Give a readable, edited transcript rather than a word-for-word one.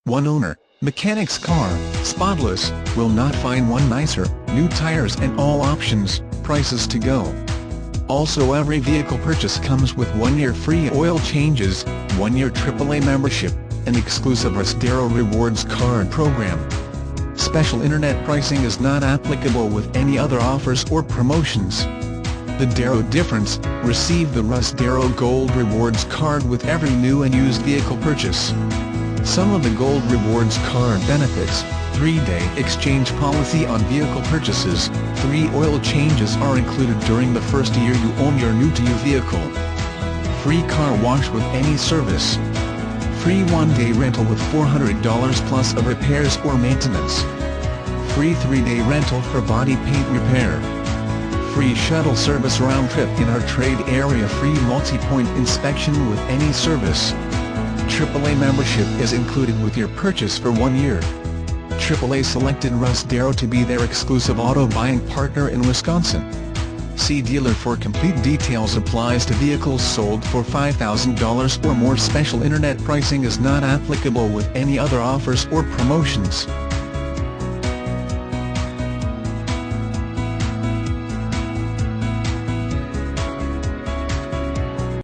One owner, mechanic's car, spotless, will not find one nicer, new tires and all options, prices to go. Also, every vehicle purchase comes with 1 year free oil changes, 1 year AAA membership, an exclusive Rustero Rewards card program. Special internet pricing is not applicable with any other offers or promotions. The Darrow difference: receive the Rustero Gold Rewards card with every new and used vehicle purchase. Some of the Gold Rewards card benefits: 3-day exchange policy on vehicle purchases, 3 oil changes are included during the first year you own your new-to-you vehicle. Free car wash with any service. Free 1-day rental with $400 plus of repairs or maintenance. Free 3-day rental for body paint repair. Free shuttle service round-trip in our trade area. Free multi-point inspection with any service. AAA membership is included with your purchase for 1 year. AAA selected Rustero to be their exclusive auto buying partner in Wisconsin. See dealer for complete details. Applies to vehicles sold for $5,000 or more. Special internet pricing is not applicable with any other offers or promotions.